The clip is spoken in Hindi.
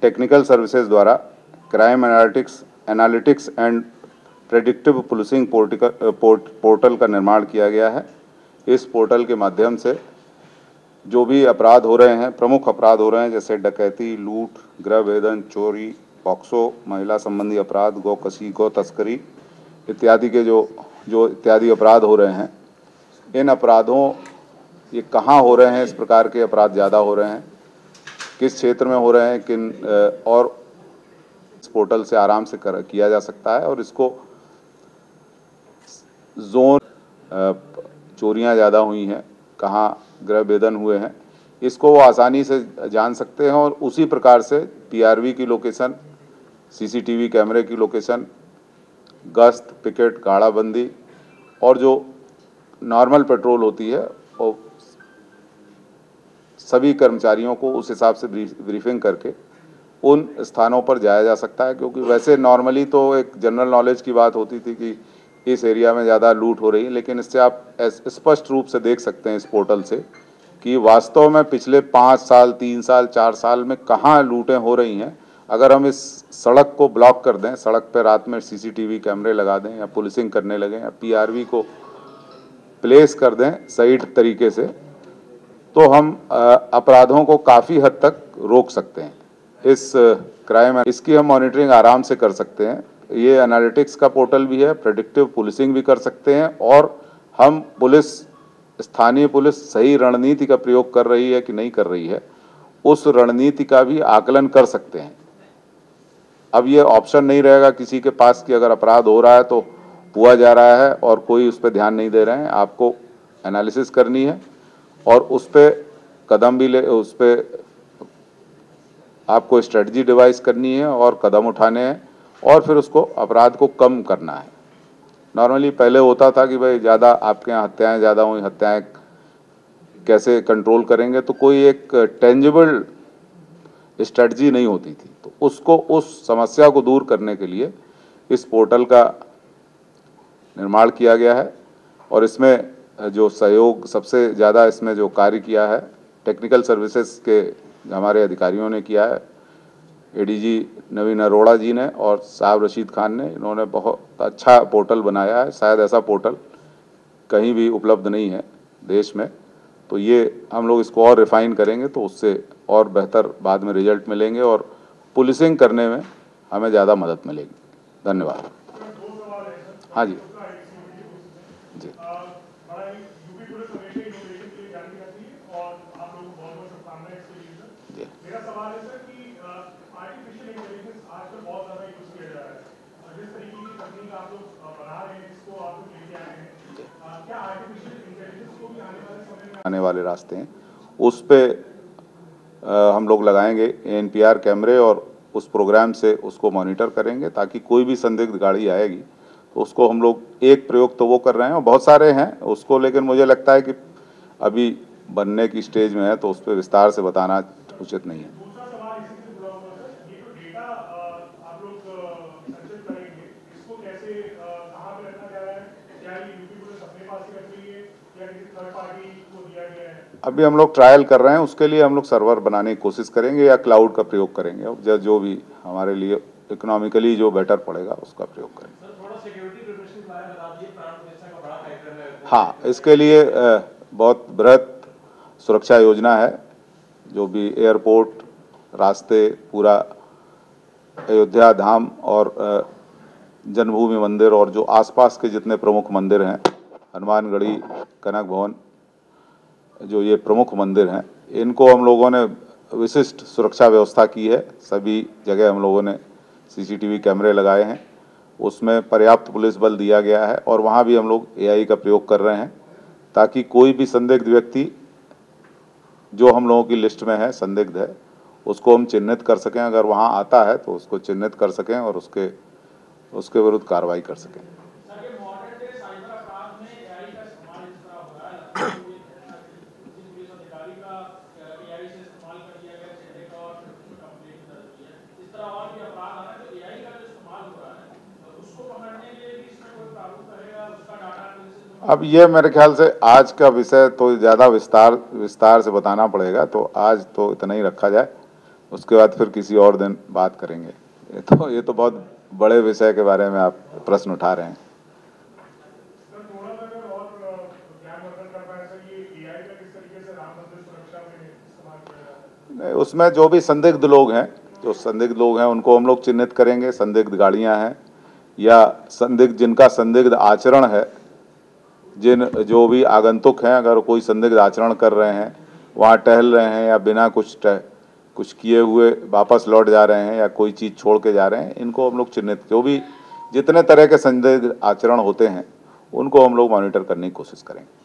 टेक्निकल सर्विसेज द्वारा crime analytics and predictive policing portal का निर्माण किया गया है। इस पोर्टल के माध्यम से जो भी अपराध हो रहे हैं, प्रमुख अपराध हो रहे हैं, जैसे डकैती, लूट, गृह भेदन, चोरी, पॉक्सो, महिला संबंधी अपराध, गौकशी, गौ तस्करी इत्यादि के जो इत्यादि अपराध हो रहे हैं, इन अपराधों ये कहाँ हो रहे हैं, इस प्रकार के अपराध ज़्यादा हो रहे हैं, किस क्षेत्र में हो रहे हैं, किन और इस पोर्टल से आराम से किया जा सकता है। और इसको जोन चोरियां ज़्यादा हुई हैं, कहाँ गृह भेदन हुए हैं, इसको वो आसानी से जान सकते हैं। और उसी प्रकार से पीआरवी की लोकेशन, सीसीटीवी कैमरे की लोकेशन, गश्त, पिकेट, गाड़ाबंदी और जो नॉर्मल पेट्रोल होती है, और सभी कर्मचारियों को उस हिसाब से ब्रीफिंग करके उन स्थानों पर जाया जा सकता है। क्योंकि वैसे नॉर्मली तो एक जनरल नॉलेज की बात होती थी कि इस एरिया में ज़्यादा लूट हो रही है, लेकिन इससे आप स्पष्ट रूप से देख सकते हैं इस पोर्टल से कि वास्तव में पिछले 5 साल, 3 साल, 4 साल में कहाँ लूटें हो रही हैं। अगर हम इस सड़क को ब्लॉक कर दें, सड़क पर रात में सीसीटीवी कैमरे लगा दें या पुलिसिंग करने लगें या पीआरवी को प्लेस कर दें सही तरीके से, तो हम अपराधों को काफ़ी हद तक रोक सकते हैं। इस इसकी हम मॉनिटरिंग आराम से कर सकते हैं। ये एनालिटिक्स का पोर्टल भी है, प्रेडिक्टिव पुलिसिंग भी कर सकते हैं, और हम स्थानीय पुलिस सही रणनीति का प्रयोग कर रही है कि नहीं कर रही है, उस रणनीति का भी आकलन कर सकते हैं। अब ये ऑप्शन नहीं रहेगा किसी के पास कि अगर अपराध हो रहा है तो हुआ जा रहा है और कोई उस पर ध्यान नहीं दे रहे हैं। आपको एनालिसिस करनी है और उस पर कदम भी उस पर आपको स्ट्रेटजी डिवाइस करनी है और कदम उठाने हैं और फिर उसको अपराध को कम करना है। नॉर्मली पहले होता था कि भाई ज़्यादा आपके यहाँ हत्याएं ज़्यादा हुई, हत्याएं कैसे कंट्रोल करेंगे, तो कोई एक टेंजिबल स्ट्रेटजी नहीं होती थी। तो उसको, उस समस्या को दूर करने के लिए इस पोर्टल का निर्माण किया गया है। और इसमें जो सहयोग सबसे ज़्यादा इसमें जो कार्य किया है टेक्निकल सर्विसेज के हमारे अधिकारियों ने किया है, एडीजी नवीन अरोड़ा जी ने और साहब रशीद खान ने। इन्होंने बहुत अच्छा पोर्टल बनाया है, शायद ऐसा पोर्टल कहीं भी उपलब्ध नहीं है देश में। तो ये हम लोग इसको और रिफाइन करेंगे तो उससे और बेहतर बाद में रिजल्ट मिलेंगे और पुलिसिंग करने में हमें ज़्यादा मदद मिलेगी। धन्यवाद। हाँ जी जी। मेरा सवाल है सर कि आर्टिफिशियल इंटेलिजेंस आजकल बहुत ज़्यादा यूज किया जा रहा है। जिस तरीके की तकनीक आप लोग बना रहे हैं, इसको आप लोग लेके आ रहे हैं, क्या आर्टिफिशियल इंटेलिजेंस को भी आने वाले रास्ते हैं, उस पे हम लोग लगाएंगे एनपीआर कैमरे और उस प्रोग्राम से उसको मॉनिटर करेंगे, ताकि कोई भी संदिग्ध गाड़ी आएगी तो उसको हम लोग, एक प्रयोग तो वो कर रहे हैं और बहुत सारे हैं उसको, लेकिन मुझे लगता है कि अभी बनने की स्टेज में है तो उस पर विस्तार से बताना उचित नहीं है। दूसरा सवाल इसी से जुड़ा हुआ है, ये जो डेटा आप लोग संचित करेंगे, इसको कैसे, कहाँ पे रखा जा रहा है? क्या ये यूपी पुलिस अपने पास ही रख रही है या किसी थर्ड पार्टी को दिया गया है? अभी हम लोग ट्रायल कर रहे हैं, उसके लिए हम लोग सर्वर बनाने की कोशिश करेंगे या क्लाउड का प्रयोग करेंगे, और जो भी हमारे लिए इकोनॉमिकली जो बेटर पड़ेगा उसका प्रयोग करेंगे। हाँ, इसके लिए बहुत बृहत सुरक्षा योजना है, जो भी एयरपोर्ट, रास्ते, पूरा अयोध्या धाम और जन्मभूमि मंदिर और जो आसपास के जितने प्रमुख मंदिर हैं, हनुमानगढ़ी, कनक भवन, जो ये प्रमुख मंदिर हैं, इनको हम लोगों ने विशिष्ट सुरक्षा व्यवस्था की है। सभी जगह हम लोगों ने सीसीटीवी कैमरे लगाए हैं, उसमें पर्याप्त पुलिस बल दिया गया है और वहाँ भी हम लोग एआई का प्रयोग कर रहे हैं, ताकि कोई भी संदिग्ध व्यक्ति जो हम लोगों की लिस्ट में है, संदिग्ध है, उसको हम चिन्हित कर सकें। अगर वहाँ आता है तो उसको चिन्हित कर सकें और उसके विरुद्ध कार्रवाई कर सकें। अब ये मेरे ख्याल से आज का विषय तो ज़्यादा विस्तार से बताना पड़ेगा, तो आज तो इतना ही रखा जाए। उसके बाद फिर किसी और दिन बात करेंगे। ये तो बहुत बड़े विषय के बारे में आप प्रश्न उठा रहे हैं। सर थोड़ा सा अगर और ज्ञानवर्धन कर पाए सर, ये एआई का किस तरीके से राम मंदिर सुरक्षा में इस्तेमाल किया जाता है? नहीं, उसमें जो भी संदिग्ध लोग हैं उनको हम लोग चिन्हित करेंगे। संदिग्ध गाड़ियां हैं या जिनका संदिग्ध आचरण है, जो भी आगंतुक हैं, अगर कोई संदिग्ध आचरण कर रहे हैं, वहाँ टहल रहे हैं या बिना कुछ किए हुए वापस लौट जा रहे हैं या कोई चीज़ छोड़ के जा रहे हैं, इनको हम लोग चिन्हित, जो भी जितने तरह के संदिग्ध आचरण होते हैं उनको हम लोग मॉनिटर करने की कोशिश करेंगे।